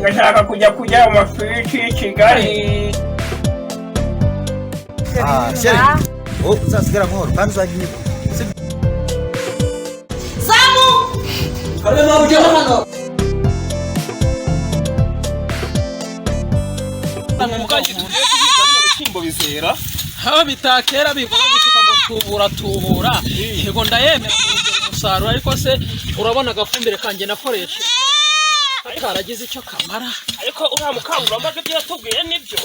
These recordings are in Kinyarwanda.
agashaka kujya mu mafiriti y'i Kigali. Sheri uzasigara amahoro kandi uzajya unyibuka. Samu Karema ujya hano. Mukaje tugiye guhiga bino bishyimbo bizera. Haba bitakera bigora gushika ngo tubura yego ndayemera umusaruro ariko se urabona agafumbire kanje nakoreshe ataragize icyo kamara Ariko uramukangura mbaga byo yatubwiye nibyo.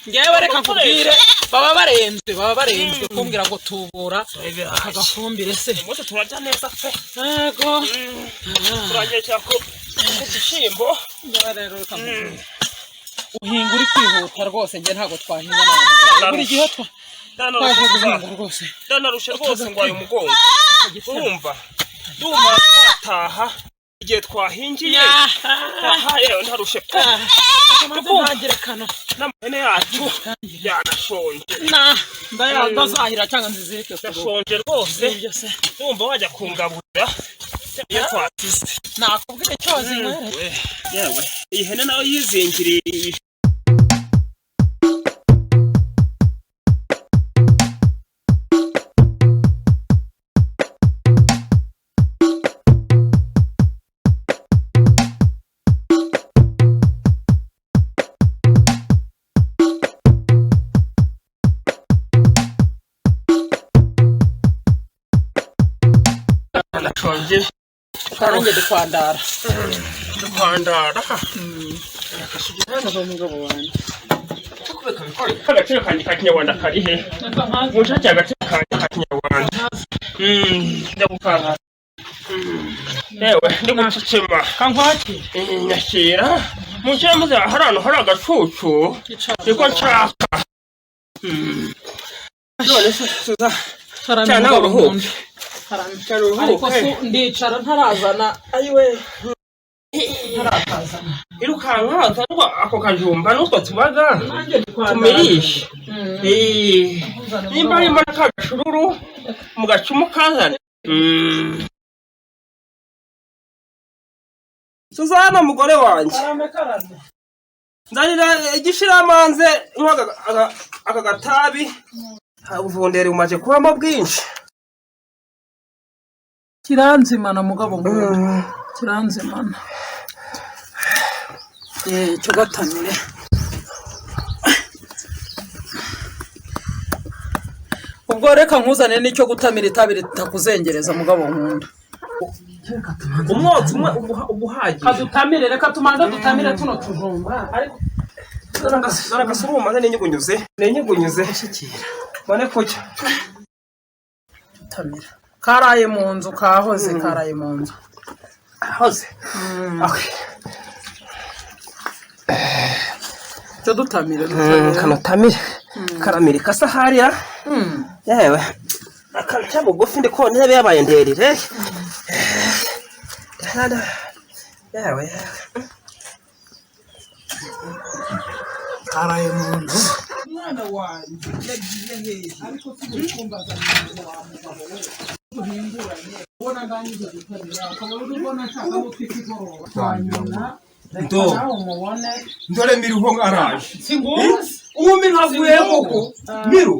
ngewe reka kubwire baba barenzwe kumbwira ngo tubura agafumbire se Muto turajya neza pe. yego Turagiye cyako kubishimbo. rero reka uhinga uri kwihuta rwose nge ntago twahinga na buri gihe twaje guhinga rwose Danarushe rwose ngo ayo mugongo. Urumva ndumva twataha igihe twahingiye. Aha yewe ntarushe pe. ntangire kano N'amahene yacu yanashonje. ndazahira cyangwa nzizirike ku rugo Yashonje rwose. ibyo se Ndumva wajya kungaburira. Iyo twatise. nakubwire icyo zinywere Yewe iyi hene nayo yizingiriye. Nashonje. karange dukwandara umugabo wanjye Agaciro kanjye ka kinyarwanda kari he? Mushake agaciro kanjye ka kinyarwanda. Ndagukanga. Yewe ndi gucecema. kankwaki Nyakira. Mushake muze harano hari agacucu. Niko nshaka. None se suza. Cyane uruhuke. ariko ndicara ntarazana ayiwe ntarakazana Irukanka cyangwa ako kajumba n'utwo tubaga tumirisha. Nimba harimo n'akagashururu mu gacumu kazana. Suzana mugore wanjye nzanira igishiramanze aka gatabi ubuvundere umaze kubamo bwinshi. kiranzimana mugabo ngo kiranzimana cyo gatamire ubwo reka nkuzane n'icyo gutamira itabi ritakuzengereza mugabo nkunda Umwotsi umwe ubuhagije. kadutamire reka tumanza dutamire tuno tujumba ariko Dore agasuru umaze n'inyugunyuze mbone kujya. tamira karaye mu nzu kahoze karaye mu nzu Hoze. cyo dutamire Kanotamire. Karamire kasahariya. Yewe. Akanca bugufi ndi ko ntebe yabaye nderire. Yewe. karaye mu nzu mwana wanjye yagiye hehe ariko tugukumbaza mugabo we duhinguranye ubona ngangije gutamira akaba ubona nshaka ko twikigoroba twanyana Ndo. umubone Ndore miruho ngaraje. singuzi Uwo miru avuye koko. Miru.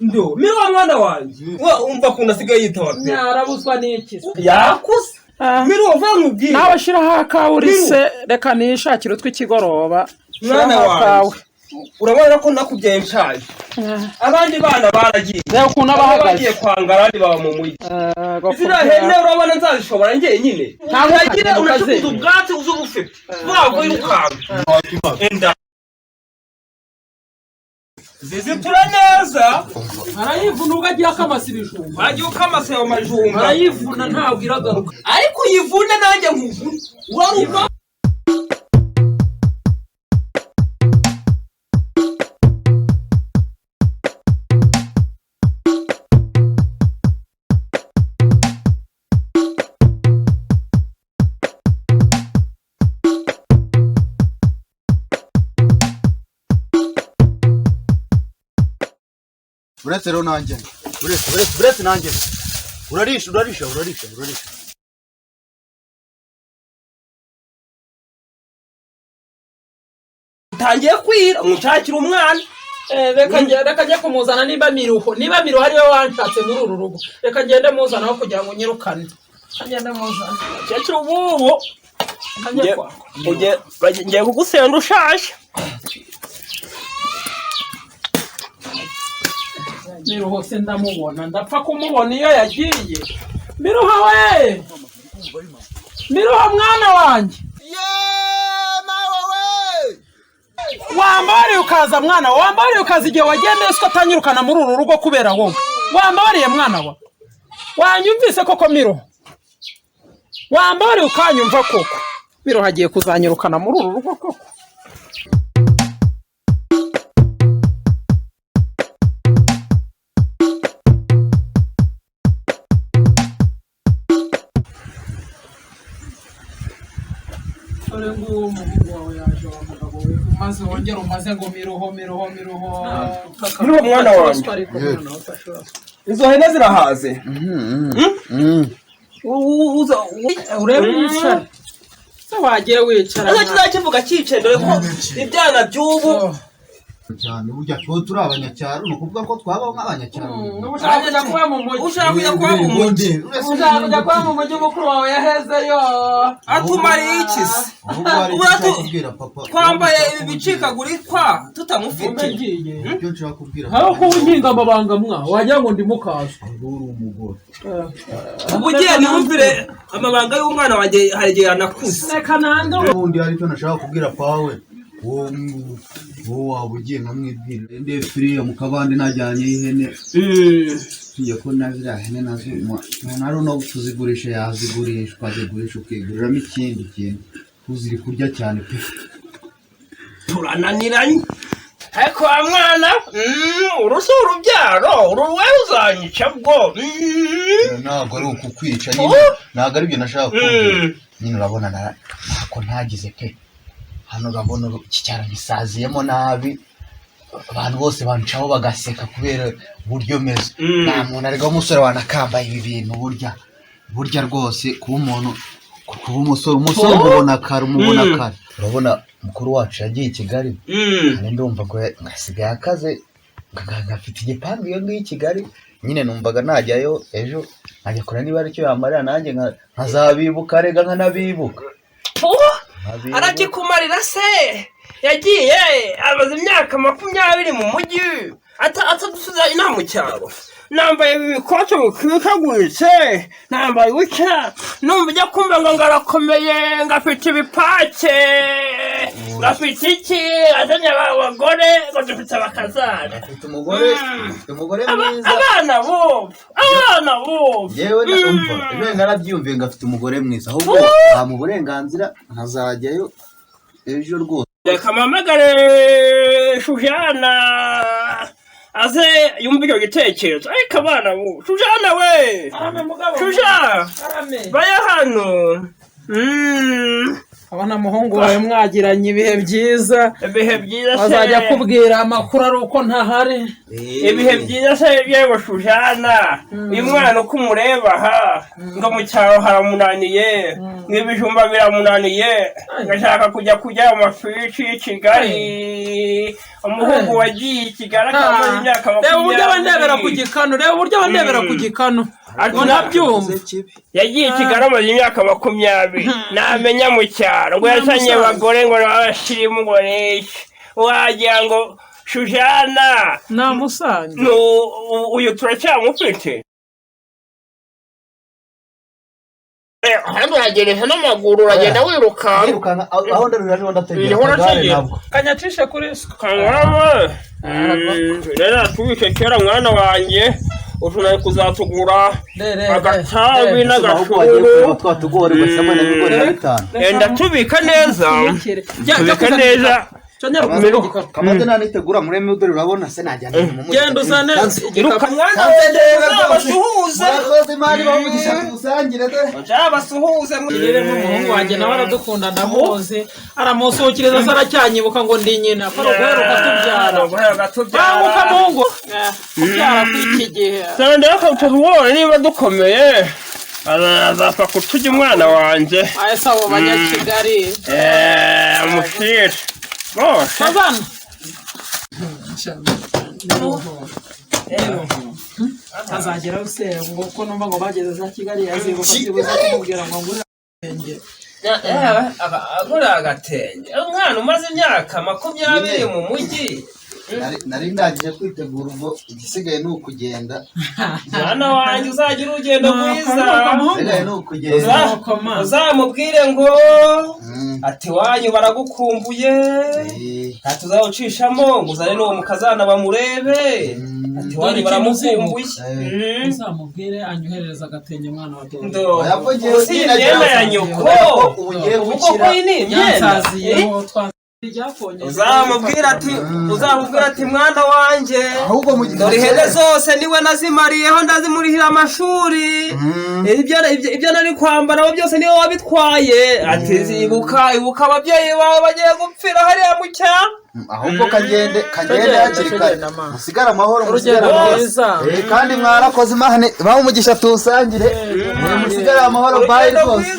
Ndo. Miru mwana wanjye. Umva kuna sigaye yitwa. narabuzwa n'iki Yakuze. Miru ova nkubwiye. nawe shiraho akawurise reka nishakire twikigoroba Mwana wanjye. Urabona ko nakubyaye nshaje. Abandi bana baragiye. reba ukuntu abahagaze Bagiye kwangara abandi baba mu mujyi. Izina hene urabona nzazishobora njyenyine. Ntagira unacukuza ubwatsi uzubufite. Bwabwo irukanga. Enda. Zizitura neza. arayivuna ubwo agiye akamasira ijumba Bagiye ukamase ayo majumba. arayivuna ntabwo iragaruka Ariko uyivune nanjye nkuvune. Waruka. Uretse rero nanjye. Uretse nanjye. Urarisha. tangiye kwira umushakira umwana reka njye kumuzana niba miruho ariwe wanshatse muri uru rugo reka ngende muzanaho kugira ngo nyirukane ngende muzana cyacyo ubu ngiye kugusenda ushaje miruho se ndamubona ndapfa kumubona iyo yagiye miruho we miruho mwana wanjye wambariye ukaza mwana wambariye ukaza igihe wagendeye ko atanyirukana muri uru rugo kubera wowe wambariye mwana wa wanyumvise koko miruho wambariye ukanyumva koko miruho agiye kuzanyirukana muri uru rugo koko maze wongera umaze ngo miruho mwana wanjye izo hene zirahaze urebe umusore se wagiye wicara nicyo kizakivuga cyicaye dore ko ibyana by'ubu cyane burya twe turi abanyacyaro ni ukuvuga ko twabaho nk'abanyacyaro ushaka kujya kuba mu mujyi ushaka kujya kuba mu mujyi mukuru wawe yahezeyo atumariye iki se twambaye ibi bicikagurikwa tutamufite ibyo nshaka kubwira aho kuba unkinga amabanga mwa wagira ngo ndi mukazo uri umugore ubu ugiye niyumvire amabanga y'umwana wanjye hari igihe yanakuze reka nando ubundi hari icyo nashaka kubwira pawe wowe waba ugiye nkamwibwira ndebe firiya mu kabande najyanye y'ihene tugiye ko naziriya hene nazo umuntu ari no kuzigurisha yazigurisha ukazigurisha ukiguriramo ikindi kintu tuziri kurya cyane pe turananiranye ariko wa mwana urusi urubyaro uruwe uzanyica bwo ntabwo ari ukukwica nyine ntabwo ari byo nashaka kubwira nyine urabona ntabwo ntagize pe hano urabona iki cyaro gisaziyemo nabi abantu bose bancaho bagaseka kubera uburyo meze nta muntu ariko umusore wanakambaye ibi bintu burya rwose kuba umuntu kuba umusore umubona kare urabona mukuru wacu yagiye i Kigali kandi ndumva ko ngasigaye akaze ngafite igipangu iyo ngiyo i Kigali nyine numvaga najyayo ejo nkajya kure niba aricyo yamarira nanjye nkazabibuka rega nkanabibuka arakikumarira se yagiye amaze imyaka 20 mu mujyi atadusubiza inama mu cyaro nambaye ibikote bikikaguritse nambaye wicya numva ujya kumva ngo ngarakomeye ngafite ibipake ngafite iki azanye abagore ngo dufite abakazana afite umugore mwiza abana bo yewe ndumva ejo narabyumviye ngafite umugore mwiza ahubwo mu burenganzira nkazajyayo ejo rwose reka mpamagare Shujana aze yumva icyo gitekerezo ariko abana bo Shujana we Shujana baya hano abana muhungu wawe mwagiranye ibihe byiza bazajya kubwira amakuru ari uko ntahari ibihe byiza se yewe Shujana uyu mwana uko umureba aha ngo mu cyaro haramunaniye n'ibijumba biramunaniye ngashaka kujya amafishi y'i Kigali umuhungu wagiye i Kigali akamaze imyaka 20 reba uburyo bandebera ku gikanu ngo ntabyumva yagiye i Kigali amaze imyaka 20 namenya mu cyaro ngo yasanye abagore ngo abashirimu ngo niki wagira ngo Shujana namusange uyu turacyamufite hano uragereza n'amaguru uragenda wirukanka aho ndarura niho ndategera kanyacishe kuri kangarama rero tubike kera mwana wanjye ushobora kuzatugura agatabi n'agashuru twatugore basama na bigori na 5 ndatubika neza kamaze nanitegura mureme udore urabona se najyana mu mujyi genda uzane mwana basuhuze akoze mari bamugisha kusangire basuhuze rero n'umuhungu wanjye nawe aradukunda ndamuzi aramusohokereza saracyanyibuka ngo ndi nyina ko ruheruka tubyara banguka mungu kubyara kw'iki gihe sande akatubona niba dukomeye azapfa kutujya umwana wanjye aya sabo banyakigali amushira bose abana azagera se ngo ko numva ngo bageze za Kigali yazibuka zibuza kumubwira ngo ngura agatenge agura agatenge umwana umaze imyaka 20 mu mujyi nari ndangije kwitegura ubwo igisigaye ni ukugenda mwana wanjye uzagira urugendo rwiza igisigaye ni ukugenda uzamubwire ngo ati wanyu baragukumbuye ati uzawucishamo ngo uzane n'uwo mukazana bamurebe ati wanyu baramukumbuye uzamubwire anyoherereza agatenge mwana wa ndo si imyenda ya nyoko ubwo ko iyi ni imyenda uzamubwira ati mwana wanjye dore ihene zose niwe nazimariyeho ndazimurihira amashuri ibyo nari kwambara byose niwe wabitwaye ati ibuka ababyeyi bawe bagiye gupfira hariya mu cyaro ahubwo kagende hakiri kare musigare amahoro kandi mwarakoze imana baho umugisha tuwusangire musigare amahoro bayi rwose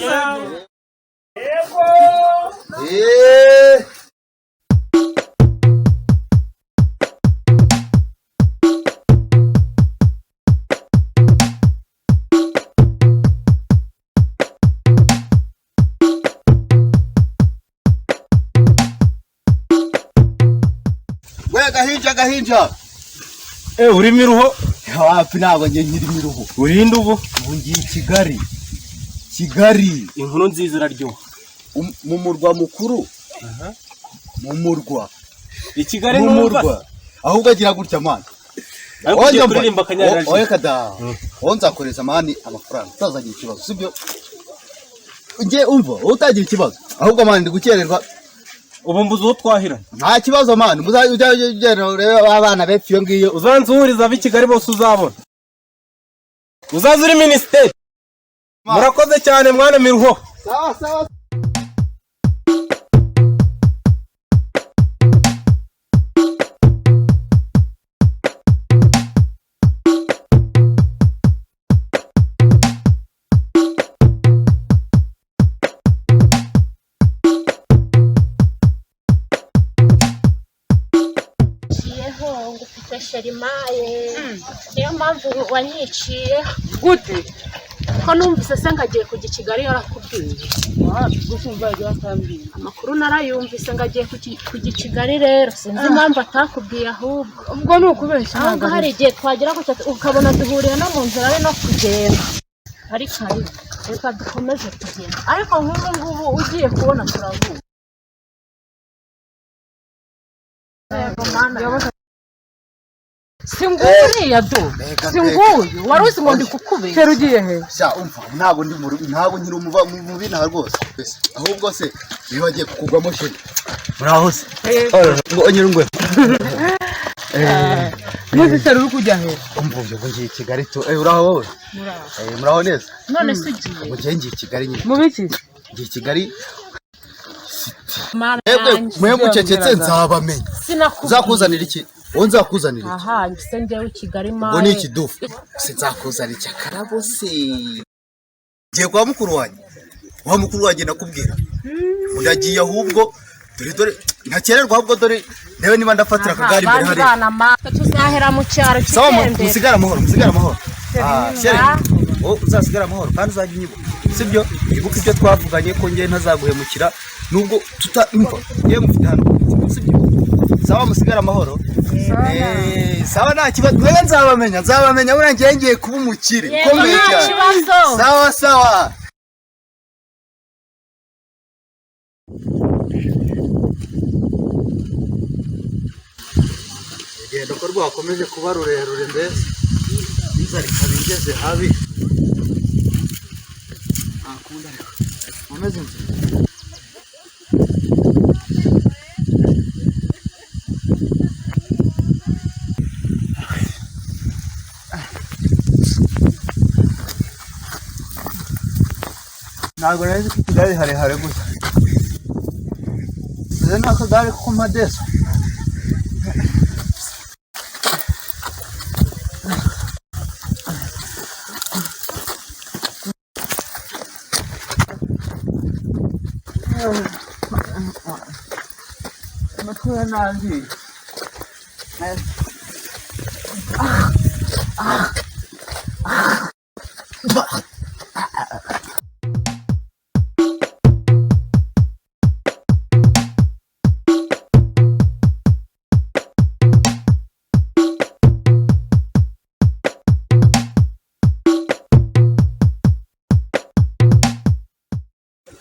gahinja uri miruho wapi ntabwo njye nkiri miruho urinde ubu ngiye Kigali inkuru nziza iraryoha mu murwa mukuru mu murwa i Kigali n'umurwa ahubwo agira gutya mani ariko kuririmba kanyarira oye kada nzakoreza mani amafaranga utazagira ikibazo sibyo njye umva utagira ikibazo ahubwo mani ndi gukererwa ubu mbuze uwo twahirana nta kibazo mani muzajya urebe abana bepfo iyo ngiyo uzanzuhuriza ab'i Kigali bose uzabona uzaza uri minisiteri murakoze cyane mwana miruho sawa sherimaye niyo mpamvu wanyiciye gute ko numvise se ngagiye kujya Kigali yarakubwiye amakuru narayumvise ngagiye kujya Kigali rero sinzi impamvu atakubwiye ahubwo ubwo ni ukubeshya ahubwo hari igihe twagera gutya ukabona duhuriye no mu nzira ari no kugenda ariko reka dukomeze kugenda ariko nk'ubu ngubu ugiye kubona turavuga singuriya do singuyu wari uzi ngo ndi kukubera kera ugiye he sha umva ntabwo nkiri umuva mu binaha rwose ahubwo se bibagiye kukugwamo sheri muraho se ngo onyirungwe muzi se uri kujya he umva ubyo ngiye Kigali to uraho wowe muraho neza none se ugiye ngo ngiye Kigali nyine mu biki ngiye Kigali mwe mucecetse nzabamenya nzakuzanira iki nzakuzanira iki aha ngise njyewe Kigali mawe ngo ni ikidufu se nzakuzanira icy'akarabo se ngiye kwa mukuru wanjye nakubwira ndagiye ahubwo dore ntakererwa ahubwo dore newe niba ndafatira akagari imbere hari tuzahera mu cyaro cy'itende musigara amahoro shere uzasigara amahoro kandi uzajya unyibuka sibyo ibuka ibyo twavuganye ko ngiye ntazaguhemukira nubwo tutamva yewe mufite hano sibyo sawa musigara amahoro sawa nta kibazo mwe nzabamenya buriya ngiye kuba umukire ukomeye cyane sawa urugendo ko rwakomeje kuba rurerure mbese inzara ikaba igeze habi ntakunda nkomeze inzira ntabwo nari nzi ko Kigali harehare gusa mbese ni akagare ko madeso umutwe nanjye.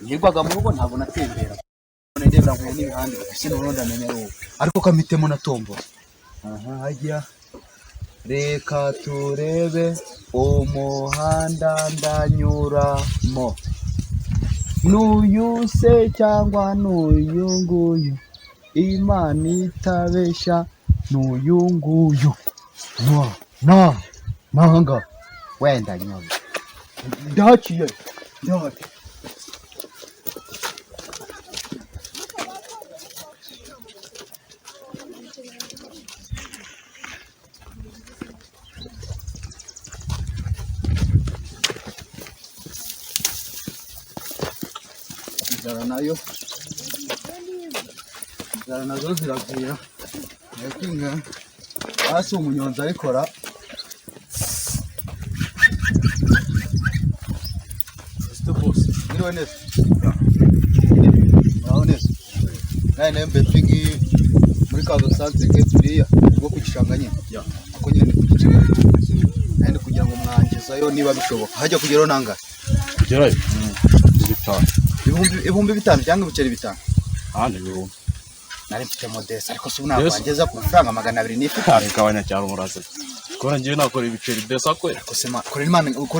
Yigwaga mu rugo ntabwo natembera. Ndenda ngo n'ibihande bise n'uronda nenya ruko. Ariko kamitemo na tombo. Aha hajya. Reka turebe umuhanda ndanyuramo. N'uyu se cyangwa n'uyu nguyu. Imana itabesha n'uyu nguyu. Nanga. Wenda nyawe. Ndaciye. Inzara nazo ziragwira. Yakinga hasi umunyonzi arikora. Ngiriwe neza. Neza. Naye mbepingi muri kazo sanze keturiya bwo kugishanga nyine. Ako nyine ni kugishanga. Naye kugira ngo mwangezayo niba bishoboka. Hajya kugero nanga. Kugerayo. Ibihumbi bitanu cyangwa ibiceri bitanu. Handi bihumbi. Nari mfite modeste ariko se unabangeza ku faranga 200 n'ifite. Kawanya cyaro muraze. Kora ngiye nakora ibiceri desa kwe. Ariko se kora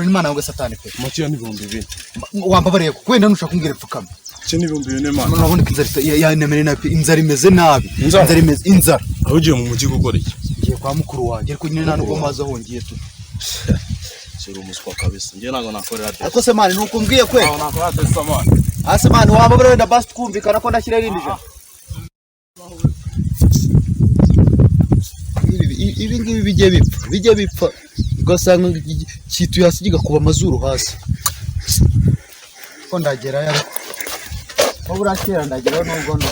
imana ngo satani pe. Mukiyo n'ibihumbi 2. Wambabariye kwenda nushaka kumbwira pfukama. Cyo n'ibihumbi 4 mana. Nabona inzara ya nemere na inzara imeze nabi. Inzara imeze inzara. Aho ugiye mu mujyi gukora iki? Ngiye kwa mukuru wanjye ariko nyine ntabwo maze ahongiye tu. Sero umuswa kabisa. Ngiye nago nakorera desa. Ariko se mani nukumbwiye kwe. Aho nakora desa mana. Ase mani wambabariye wenda basi twumvikana ko ndashyira irindi je. Ibi ngibi bijye bipfa ugasanga kitu hasi gigakuba amazuru hasi ko ndagera yari ko burakera ndagera nubwo no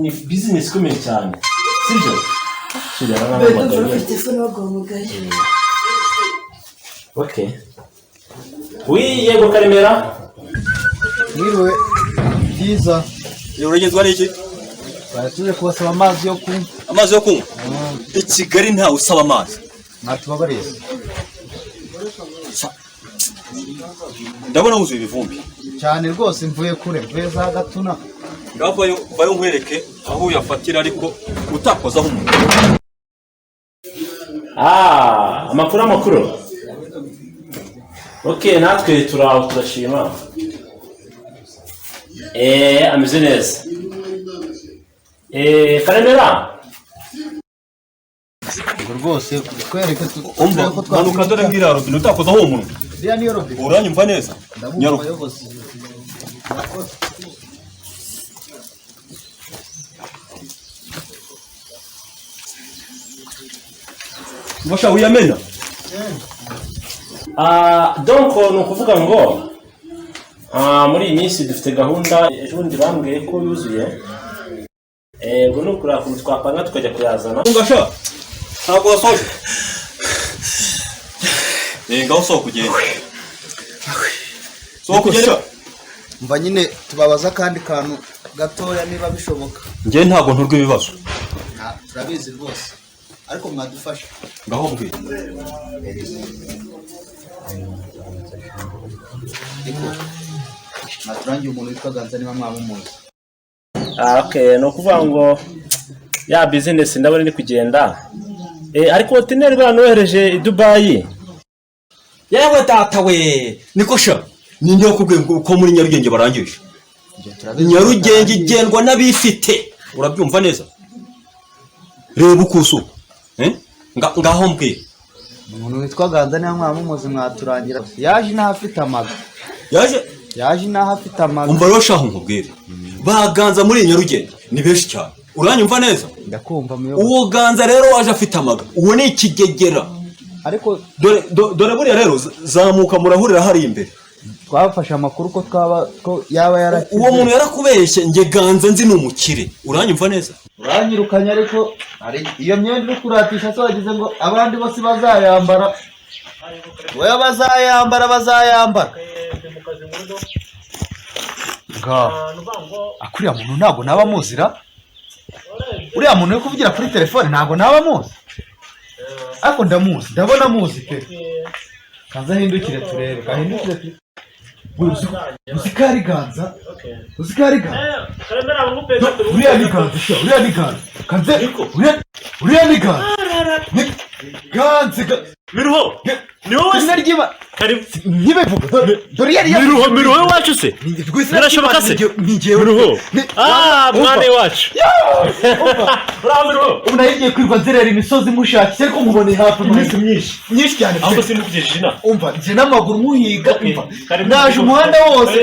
ni business ikomeye cyane sibyo okay yego Karemera mwiriwe byiza uragezwa n'iki tuje kubasaba amazi yo kunywa i Kigali nta usaba amazi natubabariye ndabona wuzuye ibivumbi cyane rwose mvuye za Gatuna ngaho bayo nkwereke aho uyafatira ariko utakozaho umuntu amakuru okay natwe turashima ameze neza Karemera ngo rwose kwereke umva manuka dore ngira robine utakozaho umuntu ya niyo robine uranyumva neza nyaruka Mosha uyamenya donc no kuvuga ngo muri iyi minsi dufite gahunda ejo bundi bambwiye ko yuzuye ubwo no kura ku twapanga tukajya kuyazana ngasha ntabwo wasoje ngaho so kugenda mva nyine tubabaza kandi kantu gatoya niba bishoboka ngiye ntabwo nturwa ibibazo turabizi rwose ariko mwadufasha ngaho mbwira naturangiye umuntu witwa Ganza niba mwamumuzi. Okay, no kuvuga ngo ya business ndabona iri kugenda. Ariko tineri bano wereje i Dubai. yewe data we niko sha ninde wakubwiye ko muri Nyarugenge barangije Nyarugenge igendwa n'abifite urabyumva neza reba ukuso ngaho mbwira umuntu witwa Ganza niba mwamumuzi mwaturangira yaje n'ahafite amaga yaje n'ahafite amaga umva rero shaho nkubwire baganza muri Nyarugenge ni benshi cyane uranyumva neza ndakumva muyo uwo Ganza rero waje afite amaga uwo ni ikigegera ariko dore buriya rero zamuka murahurira hari imbere twafashe amakuru ko yaba yarakize uwo muntu yarakubeshye nge Ganza nzi n'umukire uranyumva neza uranyirukanye ariko iyo myenda uri kuratisha so wagize ngo abandi bose bazayambara wewe bazayambara akuriya muntu ntabwo naba muzira uriya muntu uri kuvugira kuri telefone ntabwo naba muzi ariko ndamuzi ndabona muzi pe Ganza ahindukire turebe uzikari Ganza uriya ni Ganza uriya ni Ganza Miruho ni wowe izina ry'Imana ntibivuga dore yari Miruho wacu se birashoboka se Miruho mwane wacu Miruho ubu nagiye kwirwa nzerera imisozi mushakisha ariko muboneye hafi iminsi myinshi cyane ahubwo simukugejeje ina umva nje n'amaguru muhiga naje umuhanda wose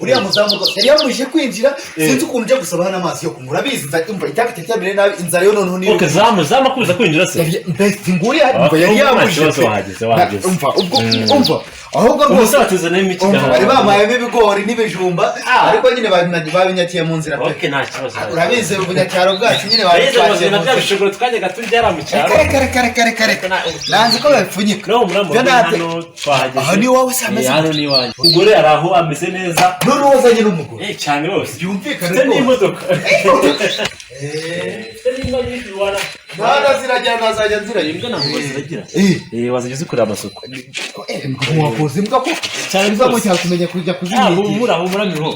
uriya muzamu rwose yari yamuje kwinjira sinzi ukuntu ujya gusaba hano amazi yo kunywa urabizi umva icyaka cyamire nabi inzara yo noneho niyo zama kuza kwinjira se nguri umva yari yamuje umva umva ahubwo rwose batuzana imiti bari bamayemo ibigori n'ibijumba ariko nyine babinyakiye mu nzira pe nta kibazo urabizi ubunyakiro bwacu nyine babitwaje na bya bishogoro twajyaga turya mu cyaro kare nanze ko bapfunyika no muramo hano twahageze aha ni wowe se ameze hano ni wanjye ugore araho ameze neza none wazanye n'umugore cyane rwose byumvikane ko n'imodoka nada zirajya nazajya nziranye imbwa ntabwo ziragira wazajya zikorera amasuku mwakoze imbwa ko cyane rwose cyane kumenya kujya kuzimira humura Miruho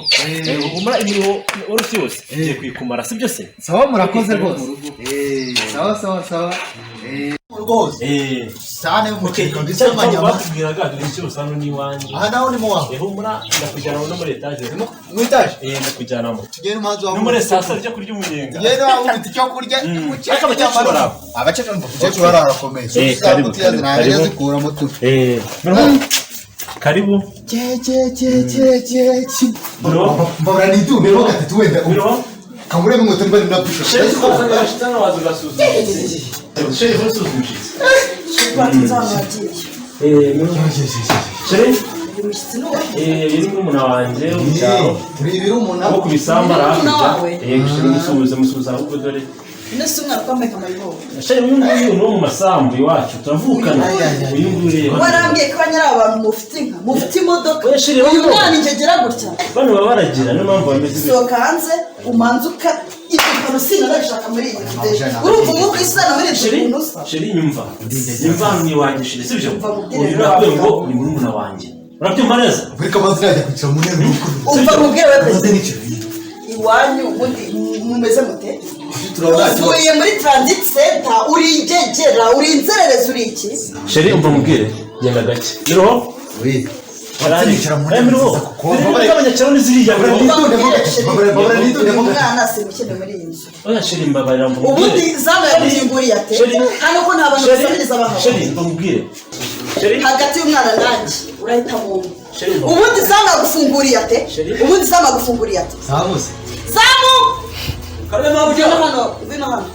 humura Miruho uruti yose ugiye kuyikumara sibyo se sawa murakoze rwose sawa rwose cyane umukeka ndetse n'amanyama batubwiraga dore cyose hano ni wanjye aha naho ni mu wawe humura ndakujyana no muri etage mu etage ndakujyanamo tugere umuhanzi wawe no muri sasa ryo kurya umunyenga tugere wawe ufite icyo kurya abakecuru abakecuru barakomeye karibu zikuramo tu karibu mbabura nitunde ho gatatu wenda kabure mu ngoto mbari ndapusha shitana wazugasuzuma sheri hosuzumishitse sheri iri muri muna wanje umujyaho wo kubisamba arahakurya musubiza ahubwo dore Nese umwana kwambaye kamariho. sheri nguyu no mu masambu iwacu turavukana uyu nguyu Warambye ko banyara abantu mufite inka mufite imodoka uyu mwana ingegera gutya bano baba baragira no mpamvu bameze soka hanze umanzuka ibintu sina nashaka muri iyi kidesha urumva uko isana muri ibyo sheri nyumva mwiwanje sheri sibyo uyu nakwe ngo ni muri muna wanje urabyumva neza buri kamazi yajya kwicara mu ntebe umva mubwire we president iwanyu ubundi mumeze mute uvuye muri transit center uri ingegera uri inzererezi uri iki sheri umva mubwire genda gake Miruho Kwicara mu ntebe Miruho abanyacaro n'iziriya umwana simukene muri iyi nzu oya sheri mbabarira mvuge ubundi zama yamuyinguriye ate hano ko nta bantu basabiriza abahawe sheri mbabwire sheri hagati y'umwana nanjye urahita mu ubundi zama yagufunguriye ate ubundi zama yagufunguriye ate zamu karema ugena hano ngwino hano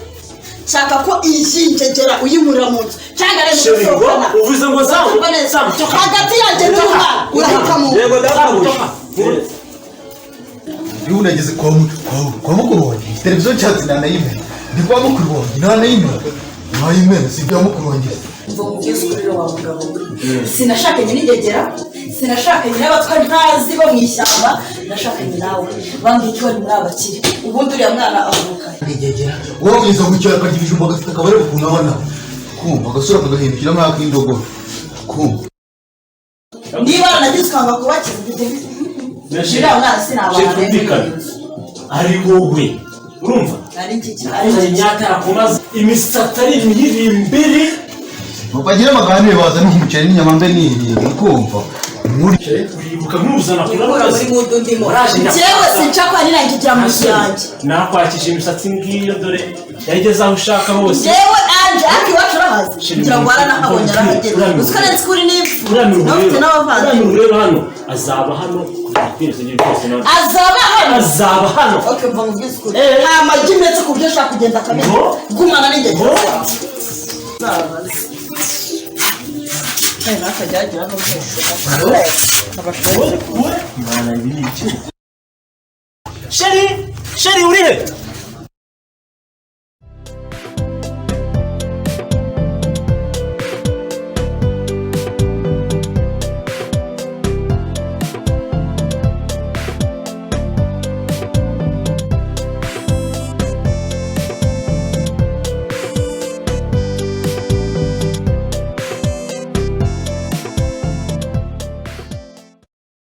shaka ko iyi ngegera uyimurira mu nzu cyangwa rero usohokana uvuze ngo zamu hagati yanjye n'umwana urahita mu yego ndakubuye iyo unageze kwa mukuru wanjye televiziyo cyatsi nanayimena ndi kwa mukuru wanjye nanayimena si bya mukuru wanjye sinashakanye n'ingegera sinashakanye n'abatwa ntazi bo mu ishyamba nashakanye nawe bambwiye ko bari muri abakire ubundi uriya mwana avuka nigegera wowe ugeze mu cyaro akarya ibijumba agafite akabare ukuntu abona kumva agasura kagahindukira nk'ak'indogoro kumva niba nagize ukanga kubakiza uriya mwana sinabana ari wowe urumva ari iki ari imyaka yarakumaze imisatsi ari imihirimbiri bagira amaganire baza n'umuceri n'inyama mbe n'ibintu kumva uribuka nk'uzana muri mudu ndimo jewe sinshaka nirangigira mu yanjye nakwakije imisatsi ngiyo dore yageze aho ushaka hose jewe anje aki wacu arahazi kugira ngo aranahabonye arahagera usika nzi kuri n'ipfu nafite n'abavandimwe rero hano azaba hano azaba hano okay mva mu by'ukuri nta magi ndetse ku byo ushaka kugenda kamera gumana n'ingendo nakajyagira Sheri urihe